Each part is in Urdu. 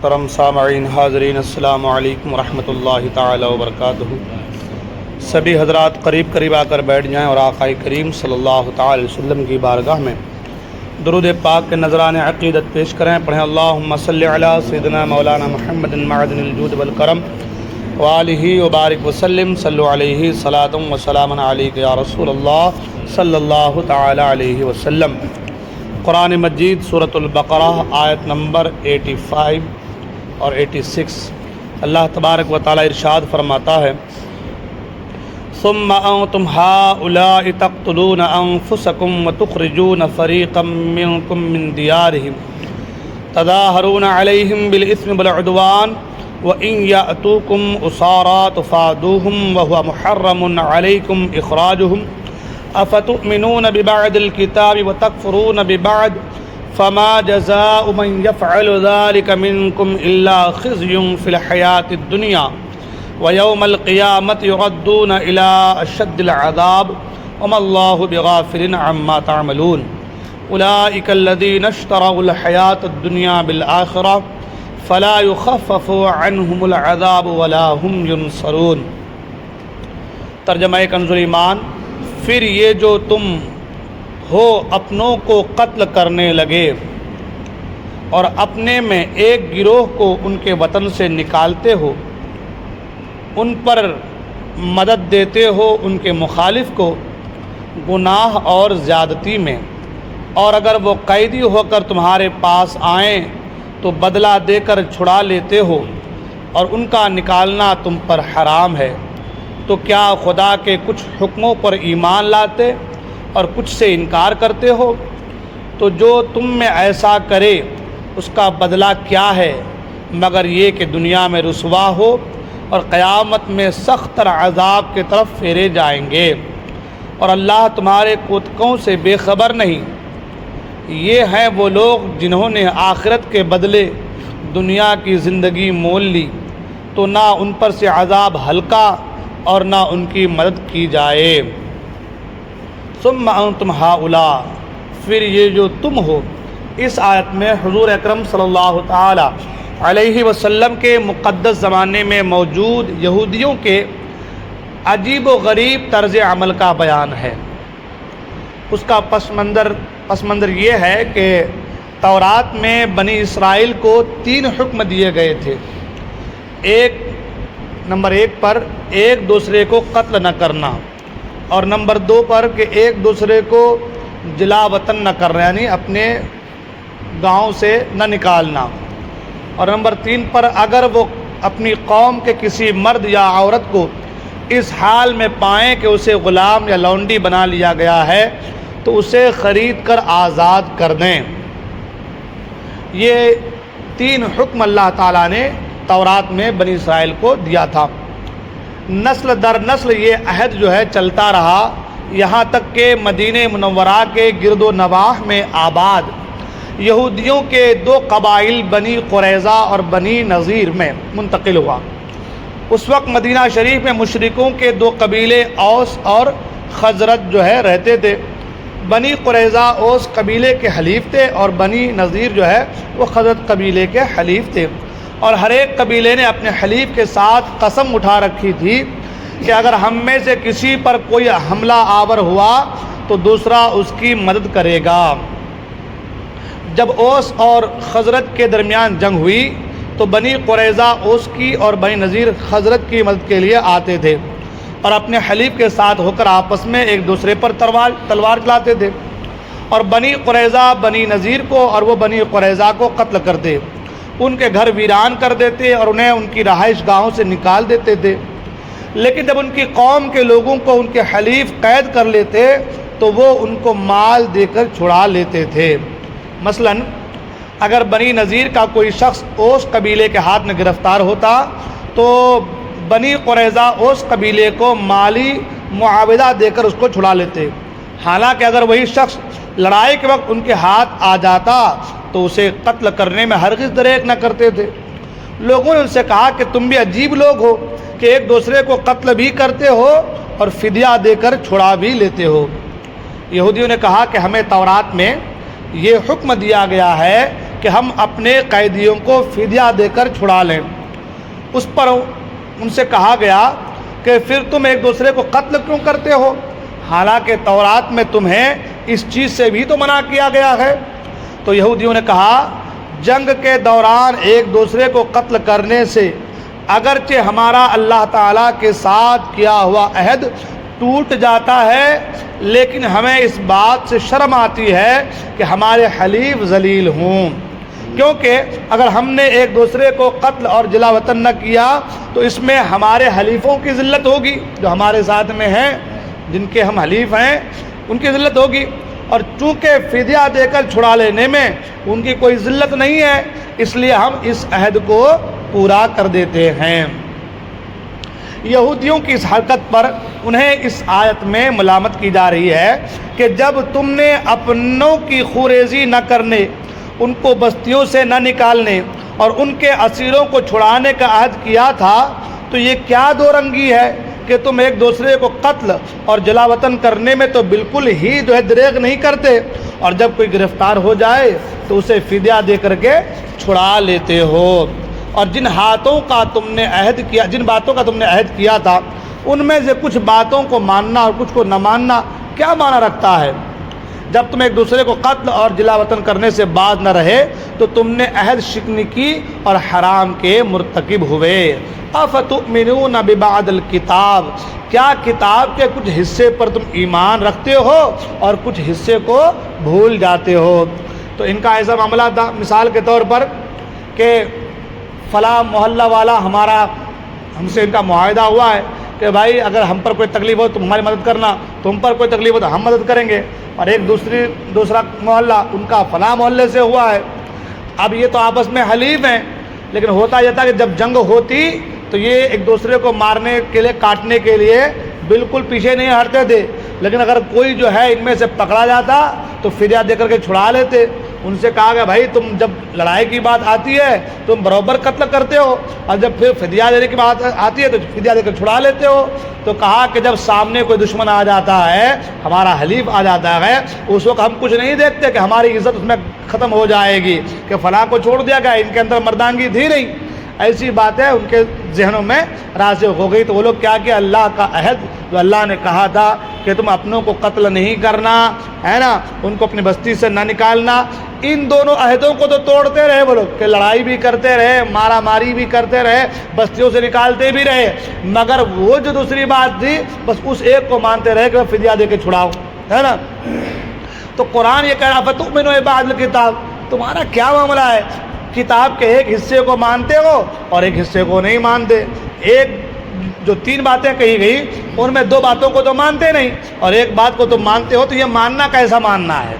محترم سامعین حاضرین، السلام علیکم ورحمۃ اللہ تعالی وبرکاتہ۔ سبھی حضرات قریب قریب آ کر بیٹھ جائیں اور آقا کریم صلی اللہ تعالی علیہ وسلم کی بارگاہ میں درود پاک کے نذران عقیدت پیش کریں۔ پڑھیں اللہم صلی علی سیدنا مولانا محمد معدن الجود والکرم وآلہ وبارک وسلم، صلو علیہ صلاۃ و سلام علیک یا رسول اللہ صلی اللہ تعالی علیہ وسلم۔ قرآن مجید سورۃ البقرہ آیت نمبر 85 اور 86۔ اللہ تبارک و تعالی ارشاد فرماتا ہے، ثم انتم هؤلاء تقتلون انفسکم وتخرجون فریقا منکم من دیارہم تظاہرون علیہم بالاثم والعدوان وان یأتوکم اسارا تفادوہم وهو محرم علیکم اخراجہم افتؤمنون ببعض الكتاب وتکفرون ببعض فما جزاء من يفعل ذلك منكم الا خزي في الحياة الدنيا ويوم القيامة يردون الى اشد العذاب وما الله بغافل عما تعملون اولئك الذين اشتروا الحياة الدنيا بالآخرة فلا يخفف عنهم العذاب ولا هم ينصرون۔ ترجمہ کنز ایمان، پھر یہ جو تم ہو اپنوں کو قتل کرنے لگے اور اپنے میں ایک گروہ کو ان کے وطن سے نکالتے ہو، ان پر مدد دیتے ہو ان کے مخالف کو گناہ اور زیادتی میں، اور اگر وہ قیدی ہو کر تمہارے پاس آئیں تو بدلہ دے کر چھڑا لیتے ہو اور ان کا نکالنا تم پر حرام ہے، تو کیا خدا کے کچھ حکموں پر ایمان لاتے اور کچھ سے انکار کرتے ہو؟ تو جو تم میں ایسا کرے اس کا بدلہ کیا ہے مگر یہ کہ دنیا میں رسوا ہو اور قیامت میں سخت تر عذاب کی طرف پھیرے جائیں گے، اور اللہ تمہارے کوتکوں سے بے خبر نہیں۔ یہ ہیں وہ لوگ جنہوں نے آخرت کے بدلے دنیا کی زندگی مول لی، تو نہ ان پر سے عذاب ہلکا اور نہ ان کی مدد کی جائے۔ ثم انتم ہؤلاء، پھر یہ جو تم ہو۔ اس آیت میں حضور اکرم صلی اللہ تعالی علیہ وسلم کے مقدس زمانے میں موجود یہودیوں کے عجیب و غریب طرز عمل کا بیان ہے۔ اس کا پس منظر یہ ہے کہ تورات میں بنی اسرائیل کو 3 حکم دیے گئے تھے۔ نمبر 1 پر ایک دوسرے کو قتل نہ کرنا، اور نمبر 2 پر کہ ایک دوسرے کو جلا وطن نہ کرنا، یعنی اپنے گاؤں سے نہ نکالنا، اور نمبر 3 پر اگر وہ اپنی قوم کے کسی مرد یا عورت کو اس حال میں پائیں کہ اسے غلام یا لونڈی بنا لیا گیا ہے تو اسے خرید کر آزاد کر دیں۔ یہ 3 حکم اللہ تعالیٰ نے تورات میں بنی اسرائیل کو دیا تھا۔ نسل در نسل یہ عہد جو ہے چلتا رہا، یہاں تک کہ مدینہ منورہ کے گرد و نواح میں آباد یہودیوں کے 2 قبائل بنی قریظہ اور بنی نذیر میں منتقل ہوا۔ اس وقت مدینہ شریف میں مشرکوں کے 2 قبیلے اوس اور خزرج جو ہے رہتے تھے۔ بنی قریظہ اوس قبیلے کے حلیف تھے اور بنی نذیر جو ہے وہ خزرج قبیلے کے حلیف تھے، اور ہر ایک قبیلے نے اپنے حلیف کے ساتھ قسم اٹھا رکھی تھی کہ اگر ہم میں سے کسی پر کوئی حملہ آور ہوا تو دوسرا اس کی مدد کرے گا۔ جب اوس اور خزرج کے درمیان جنگ ہوئی تو بنی قریظہ اوس کی اور بنی نذیر خزرج کی مدد کے لیے آتے تھے اور اپنے حلیف کے ساتھ ہو کر آپس میں ایک دوسرے پر تلوار چلاتے تھے، اور بنی قریظہ بنی نذیر کو اور وہ بنی قریظہ کو قتل کرتے، ان کے گھر ویران کر دیتے اور انہیں ان کی رہائش گاہوں سے نکال دیتے تھے۔ لیکن جب ان کی قوم کے لوگوں کو ان کے حلیف قید کر لیتے تو وہ ان کو مال دے کر چھڑا لیتے تھے۔ مثلا اگر بنی نذیر کا کوئی شخص اوس قبیلے کے ہاتھ میں گرفتار ہوتا تو بنی قریظہ اوس قبیلے کو مالی معاوضہ دے کر اس کو چھڑا لیتے، حالانکہ اگر وہی شخص لڑائی کے وقت ان کے ہاتھ آ جاتا تو اسے قتل کرنے میں ہرگز دریغ نہ کرتے تھے۔ لوگوں نے ان سے کہا کہ تم بھی عجیب لوگ ہو کہ ایک دوسرے کو قتل بھی کرتے ہو اور فدیہ دے کر چھڑا بھی لیتے ہو۔ یہودیوں نے کہا کہ ہمیں تورات میں یہ حکم دیا گیا ہے کہ ہم اپنے قیدیوں کو فدیہ دے کر چھڑا لیں۔ اس پر ان سے کہا گیا کہ پھر تم ایک دوسرے کو قتل کیوں کرتے ہو، حالانکہ تورات میں تمہیں اس چیز سے بھی تو منع کیا گیا ہے۔ تو یہودیوں نے کہا جنگ کے دوران ایک دوسرے کو قتل کرنے سے اگرچہ ہمارا اللہ تعالیٰ کے ساتھ کیا ہوا عہد ٹوٹ جاتا ہے، لیکن ہمیں اس بات سے شرم آتی ہے کہ ہمارے حلیف ذلیل ہوں، کیونکہ اگر ہم نے ایک دوسرے کو قتل اور جلا وطن نہ کیا تو اس میں ہمارے حلیفوں کی ذلت ہوگی، جو ہمارے ساتھ میں ہیں، جن کے ہم حلیف ہیں، ان کی ذلت ہوگی، اور چونکہ فدیہ دے کر چھڑا لینے میں ان کی کوئی ذلت نہیں ہے، اس لیے ہم اس عہد کو پورا کر دیتے ہیں۔ یہودیوں کی اس حرکت پر انہیں اس آیت میں ملامت کی جا رہی ہے کہ جب تم نے اپنوں کی خوریزی نہ کرنے، ان کو بستیوں سے نہ نکالنے اور ان کے اسیروں کو چھڑانے کا عہد کیا تھا، تو یہ کیا دو رنگی ہے کہ تم ایک دوسرے کو قتل اور جلا وطن کرنے میں تو بالکل ہی دریغ نہیں کرتے، اور جب کوئی گرفتار ہو جائے تو اسے فدیہ دے کر کے چھڑا لیتے ہو۔ اور جن باتوں کا تم نے عہد کیا تھا، ان میں سے کچھ باتوں کو ماننا اور کچھ کو نہ ماننا کیا معنی رکھتا ہے؟ جب تم ایک دوسرے کو قتل اور جلا وطن کرنے سے باز نہ رہے تو تم نے عہد شکنی کی اور حرام کے مرتکب ہوئے۔ افتؤمنون ببعض الکتاب، کیا کتاب کے کچھ حصے پر تم ایمان رکھتے ہو اور کچھ حصے کو بھول جاتے ہو؟ تو ان کا ایسا معاملہ تھا، مثال کے طور پر کہ فلاں محلہ والا ہم سے ان کا معاہدہ ہوا ہے کہ بھائی اگر ہم پر کوئی تکلیف ہو تم ہماری مدد کرنا، تم پر کوئی تکلیف ہو تو ہم مدد کریں گے، اور ایک دوسرا محلہ ان کا فلاں محلے سے ہوا ہے۔ اب یہ تو آپس میں حلیف ہیں، لیکن ہوتا یہ تھا کہ جب جنگ ہوتی تو یہ ایک دوسرے کو مارنے کے لیے، کاٹنے کے لیے بالکل پیچھے نہیں ہٹتے تھے، لیکن اگر کوئی جو ہے ان میں سے پکڑا جاتا تو فدیہ دے کر کے چھڑا لیتے۔ ان سے کہا کہ بھائی تم جب لڑائی کی بات آتی ہے تم برابر قتل کرتے ہو، اور جب پھر فدیہ دینے کی بات آتی ہے تو فدیہ دے کر چھڑا لیتے ہو۔ تو کہا کہ جب سامنے کوئی دشمن آ جاتا ہے، ہمارا حلیف آ جاتا ہے، اس وقت ہم کچھ نہیں دیکھتے کہ ہماری عزت اس میں ختم ہو جائے گی کہ فلاں کو چھوڑ دیا گیا، ان کے اندر مردانگی تھی نہیں، ایسی بات ہے ان کے ذہنوں میں راسخ ہو گئی۔ تو وہ لوگ کیا کہ اللہ کا عہد جو اللہ نے کہا تھا کہ تم اپنوں کو قتل نہیں کرنا ہے نا، ان کو اپنی بستی سے نہ نکالنا، ان دونوں عہدوں کو تو توڑتے رہے وہ لوگ، کہ لڑائی بھی کرتے رہے، مارا ماری بھی کرتے رہے، بستیوں سے نکالتے بھی رہے، مگر وہ جو دوسری بات تھی بس اس ایک کو مانتے رہے کہ فدیہ دے کے چھڑاؤ، ہے نا۔ تو قرآن یہ کہہ رہا فتؤمنوا ببعض الکتاب، تمہارا کیا معاملہ ہے؟ کتاب کے ایک حصے کو مانتے ہو اور ایک حصے کو نہیں مانتے۔ ایک جو 3 باتیں کہی گئی ان میں 2 باتوں کو تو مانتے نہیں، اور ایک بات کو تو مانتے ہو، تو یہ ماننا کیسا ماننا ہے؟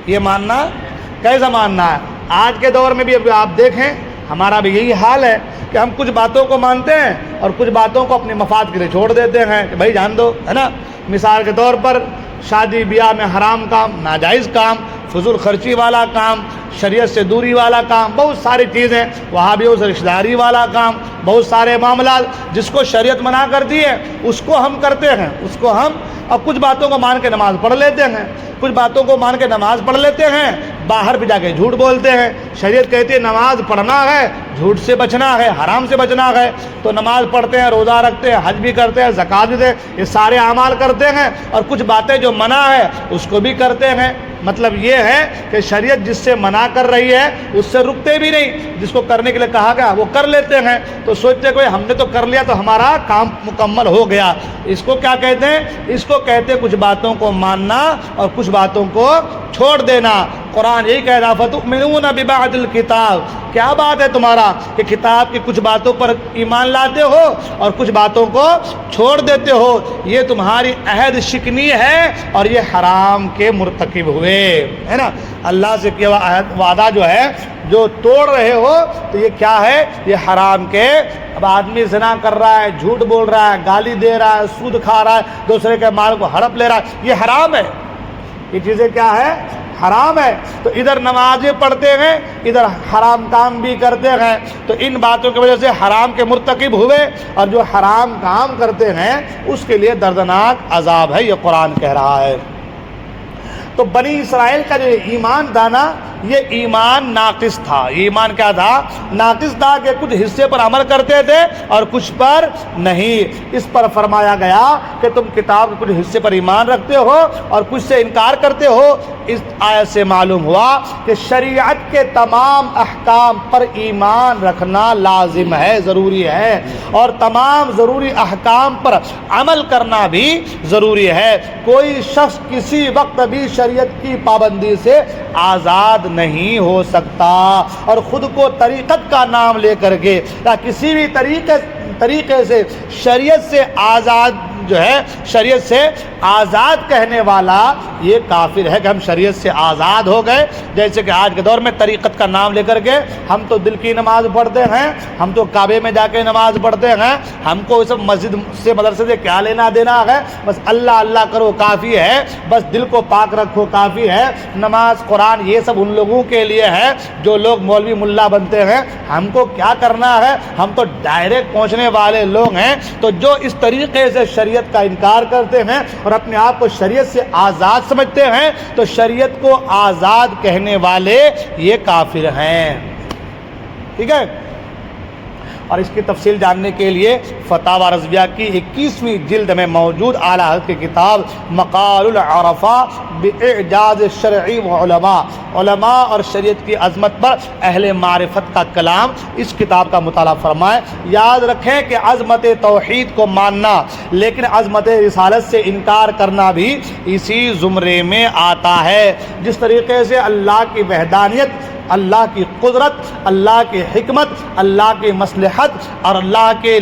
یہ ماننا کیسا ماننا ہے؟ آج کے دور میں بھی اب آپ دیکھیں ہمارا بھی یہی حال ہے کہ ہم کچھ باتوں کو مانتے ہیں اور کچھ باتوں کو اپنے مفاد کے لیے چھوڑ دیتے ہیں کہ بھائی جان دو، ہے نا۔ مثال کے طور پر شادی بیاہ میں حرام کام، ناجائز کام، فضول خرچی والا کام، شریعت سے دوری والا کام، بہت ساری چیزیں، وہابیوں سے رشتہ داری والا کام، بہت سارے معاملات جس کو شریعت منع کرتی ہے اس کو ہم کرتے ہیں، اس کو ہم اب کچھ باتوں کو مان کے نماز پڑھ لیتے ہیں، کچھ باتوں کو مان کے نماز پڑھ لیتے ہیں، باہر بھی جا کے جھوٹ بولتے ہیں۔ شریعت کہتی ہے نماز پڑھنا ہے، جھوٹ سے بچنا ہے، حرام سے بچنا ہے، تو نماز پڑھتے ہیں، روزہ رکھتے ہیں، حج بھی کرتے ہیں، زکوٰۃ بھی دیتے ہیں، یہ سارے اعمال کرتے ہیں، اور کچھ باتیں جو منع ہے اس کو بھی کرتے ہیں۔ مطلب یہ ہے کہ شریعت جس سے منع کر رہی ہے اس سے رکتے بھی نہیں، جس کو کرنے کے لیے کہا گیا وہ کر لیتے ہیں، تو سوچتے کوئی ہم نے تو کر لیا تو ہمارا کام مکمل ہو گیا۔ اس کو کیا کہتے ہیں؟ اس کو کہتے ہیں کچھ باتوں کو ماننا اور کچھ باتوں کو چھوڑ دینا۔ قرآن یہی کہہ رہا فتؤمنون ببعض الکتاب، کیا بات ہے تمہارا کہ کتاب کی کچھ باتوں پر ایمان لاتے ہو اور کچھ باتوں کو چھوڑ دیتے ہو، یہ تمہاری عہد شکنی ہے اور یہ حرام کے مرتکب ہوئے، ہے نا۔ اللہ سے کیا وعدہ جو ہے جو توڑ رہے ہو تو یہ کیا ہے؟ یہ حرام کے۔ اب آدمی زنا کر رہا ہے، جھوٹ بول رہا ہے، گالی دے رہا ہے، سود کھا رہا ہے، دوسرے کے مال کو ہڑپ لے رہا ہے، یہ حرام ہے۔ یہ چیزیں کیا ہے؟ حرام ہے۔ تو ادھر نمازیں پڑھتے ہیں، ادھر حرام کام بھی کرتے ہیں، تو ان باتوں کی وجہ سے حرام کے مرتکب ہوئے، اور جو حرام کام کرتے ہیں اس کے لیے دردناک عذاب ہے، یہ قرآن کہہ رہا ہے۔ تو بنی اسرائیل کا جو ایمان تھا نا، یہ ایمان ناقص تھا۔ ایمان کیا تھا؟ ناقص تھا کہ کچھ حصے پر عمل کرتے تھے اور کچھ پر نہیں۔ اس پر فرمایا گیا کہ تم کتاب کے کچھ حصے پر ایمان رکھتے ہو اور کچھ سے انکار کرتے ہو۔ اس آیت سے معلوم ہوا کہ شریعت کے تمام احکام پر ایمان رکھنا لازم ہے، ضروری ہے، اور تمام ضروری احکام پر عمل کرنا بھی ضروری ہے۔ کوئی شخص کسی وقت بھی شریعت کی پابندی سے آزاد نہیں ہو سکتا، اور خود کو طریقت کا نام لے کر کے یا کسی بھی طریقے سے شریعت سے آزاد جو ہے، شریعت سے آزاد کہنے والا یہ کافر ہے کہ ہم شریعت سے آزاد ہو گئے۔ جیسے کہ آج کے دور میں طریقت کا نام لے کر کے ہم تو دل کی نماز پڑھتے ہیں، ہم تو کعبے میں جا کے نماز پڑھتے ہیں، ہم کو سب مسجد سے مدرسے سے کیا لینا دینا ہے، بس اللہ اللہ کرو کافی ہے، بس دل کو پاک رکھو کافی ہے۔ نماز قرآن یہ سب ان لوگوں کے لیے ہے جو لوگ مولوی ملا بنتے ہیں، ہم کو کیا کرنا ہے، ہم تو ڈائریکٹ پہنچنے والے لوگ ہیں۔ تو جو اس طریقے سے شریعت کا انکار کرتے ہیں اور اپنے آپ کو شریعت سے آزاد سمجھتے ہیں، تو شریعت کو آزاد کہنے والے یہ کافر ہیں۔ ٹھیک ہے، اور اس کی تفصیل جاننے کے لیے فتاوی رضویہ کی 21ویں جلد میں موجود اعلیٰ حضرت کی کتاب مقال العرفاء باعجاز الشرعی وعلماء، علماء اور شریعت کی عظمت پر اہل معرفت کا کلام، اس کتاب کا مطالعہ فرمائیں۔ یاد رکھیں کہ عظمت توحید کو ماننا لیکن عظمت رسالت سے انکار کرنا بھی اسی زمرے میں آتا ہے۔ جس طریقے سے اللہ کی وحدانیت، اللہ کی قدرت، اللہ کی حکمت، اللہ کی مصلحت اور اللہ کے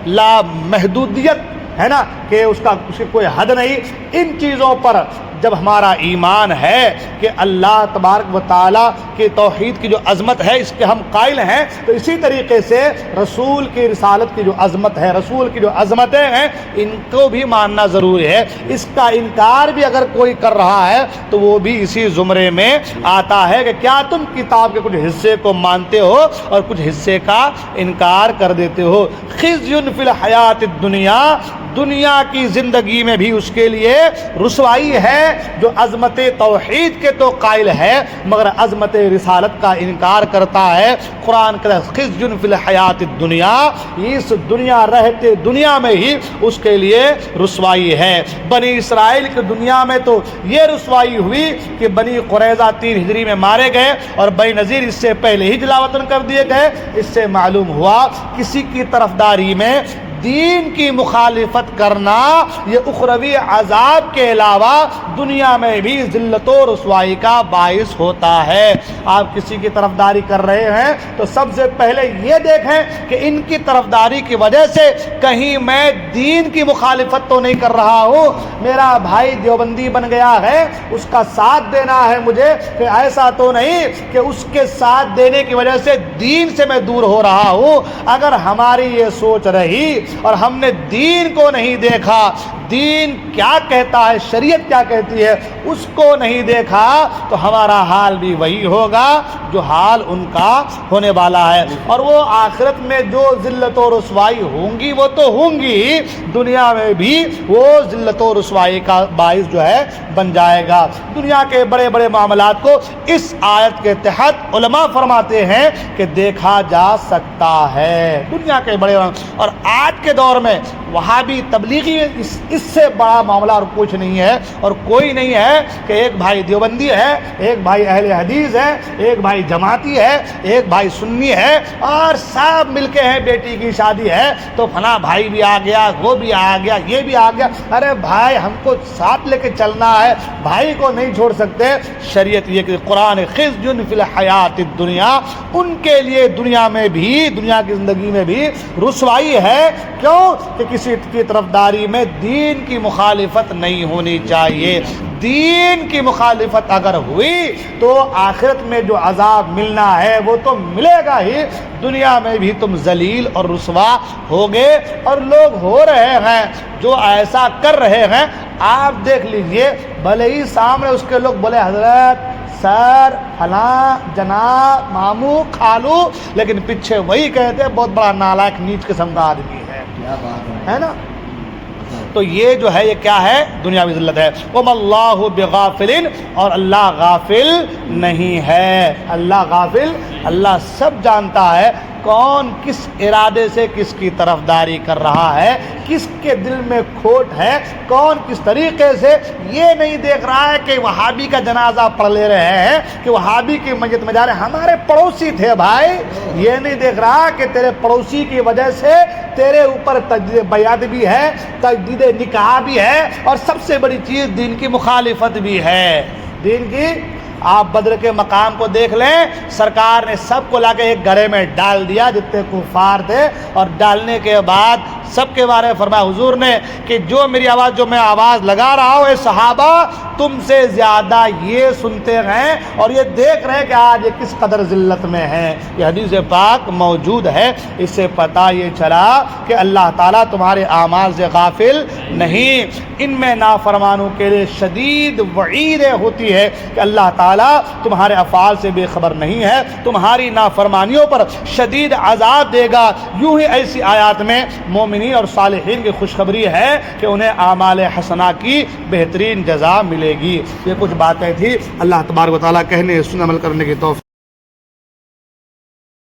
لا محدودیت ہے نا، کہ اس کی کوئی حد نہیں، ان چیزوں پر جب ہمارا ایمان ہے کہ اللہ تبارک و تعالیٰ کی توحید کی جو عظمت ہے اس کے ہم قائل ہیں، تو اسی طریقے سے رسول کی رسالت کی جو عظمت ہے، رسول کی جو عظمتیں ہیں، ان کو بھی ماننا ضروری ہے۔ اس کا انکار بھی اگر کوئی کر رہا ہے تو وہ بھی اسی زمرے میں آتا ہے کہ کیا تم کتاب کے کچھ حصے کو مانتے ہو اور کچھ حصے کا انکار کر دیتے ہو۔ خزی فی الحیات الدنیا، دنیا کی زندگی میں بھی اس کے لیے رسوائی ہے جو عظمت توحید کے تو قائل ہے مگر عظمت رسالت کا انکار کرتا ہے۔ قرآن کا خزی فی الحیات الدنیا، اس دنیا رہتے دنیا میں ہی اس کے لیے رسوائی ہے۔ بنی اسرائیل کی دنیا میں تو یہ رسوائی ہوئی کہ بنی قریظہ 3 ہجری میں مارے گئے اور بنی نذیر اس سے پہلے ہی جلاوطن کر دیے گئے۔ اس سے معلوم ہوا کسی کی طرفداری میں دین کی مخالفت کرنا یہ اخروی عذاب کے علاوہ دنیا میں بھی ذلت و رسوائی کا باعث ہوتا ہے۔ آپ کسی کی طرفداری کر رہے ہیں تو سب سے پہلے یہ دیکھیں کہ ان کی طرفداری کی وجہ سے کہیں میں دین کی مخالفت تو نہیں کر رہا ہوں، میرا بھائی دیوبندی بن گیا ہے اس کا ساتھ دینا ہے مجھے، کہ ایسا تو نہیں کہ اس کے ساتھ دینے کی وجہ سے دین سے میں دور ہو رہا ہوں۔ اگر ہماری یہ سوچ رہی اور ہم نے دین کو نہیں دیکھا، دین کیا کہتا ہے، شریعت کیا کہتی ہے اس کو نہیں دیکھا، تو ہمارا حال بھی وہی ہوگا جو حال ان کا ہونے والا ہے۔ اور وہ آخرت میں جو ذلت و رسوائی ہوں گی وہ تو ہوں گی، دنیا میں بھی وہ ذلت و رسوائی کا باعث جو ہے بن جائے گا۔ دنیا کے بڑے بڑے معاملات کو اس آیت کے تحت علماء فرماتے ہیں کہ دیکھا جا سکتا ہے، دنیا کے بڑے، اور آج کے دور میں وہابی تبلیغی اس سے بڑا معاملہ اور کچھ نہیں ہے اور کوئی نہیں ہے کہ ایک بھائی دیوبندی ہے، ایک بھائی اہل حدیث ہے، ایک بھائی جماعتی ہے، ایک بھائی سنی ہے، اور سب مل کے ہیں بیٹی کی شادی ہے تو فلاں بھائی بھی آ گیا، وہ بھی آ گیا، یہ بھی آ گیا۔ ارے بھائی ہم کو ساتھ لے کے چلنا ہے، بھائی کو نہیں چھوڑ سکتے۔ شریعت یہ کہ قرآن خزی فی الحیات الدنیا، ان کے لیے دنیا میں بھی، دنیا کی زندگی میں بھی رسوائی ہے۔ کیوں؟ کہ کسی کی طرفداری میں دین کی مخالفت نہیں ہونی چاہیے۔ دین کی مخالفت اگر ہوئی تو آخرت میں جو عذاب ملنا ہے وہ تو ملے گا ہی، دنیا میں بھی تم ذلیل اور رسوا ہوگے۔ اور لوگ ہو رہے ہیں جو ایسا کر رہے ہیں، آپ دیکھ لیجئے، بھلے ہی سامنے اس کے لوگ بولے حضرت، سر، فلاں، جناب، ماموں، خالو، لیکن پیچھے وہی کہتے ہیں بہت بڑا نالائق نیچ قسم کا آدمی ہے نا۔ تو یہ جو ہے یہ کیا ہے؟ دنیاوی ذلت ہے۔ وَمَا اللَّهُ بِغَافِلٍ، اور اللہ غافل نہیں ہے، اللہ غافل، اللہ سب جانتا ہے کون کس ارادے سے کس کی طرفداری کر رہا ہے، کس کے دل میں کھوٹ ہے، کون کس طریقے سے یہ نہیں دیکھ رہا ہے کہ وہابی کا جنازہ پڑھ لے رہے ہیں، کہ وہابی کی میت میں جا رہے ہیں، ہمارے پڑوسی تھے بھائی، یہ نہیں دیکھ رہا کہ تیرے پڑوسی کی وجہ سے تیرے اوپر تجدید بیعت بھی ہے، تجدید نکاح بھی ہے، اور سب سے بڑی چیز دین کی مخالفت بھی ہے، دین کی۔ آپ بدر کے مقام کو دیکھ لیں، سرکار نے سب کو لا کے ایک گڑھے میں ڈال دیا جتنے کفار تھے، اور ڈالنے کے بعد سب کے بارے میں فرمایا حضور نے کہ جو میری آواز، جو میں آواز لگا رہا ہوں، اے صحابہ تم سے زیادہ یہ سنتے ہیں اور یہ دیکھ رہے ہیں کہ آج یہ کس قدر ذلت میں ہیں۔ یہ حدیث پاک موجود ہے، اس سے پتہ یہ چلا کہ اللہ تعالیٰ تمہارے اعمال سے غافل نہیں۔ ان میں نافرمانوں کے لیے شدید وعیدیں ہوتی ہے کہ اللہ تعالیٰ تمہارے افعال سے بے خبر نہیں ہے، تمہاری نافرمانیوں پر شدید عذاب دے گا۔ یوں ہی ایسی آیات میں مومنین اور صالحین کی خوشخبری ہے کہ انہیں اعمال حسنہ کی بہترین جزا ملے گی۔ یہ کچھ باتیں تھی، اللہ تبارک و تعالیٰ کہنے سن عمل کرنے کی توفیق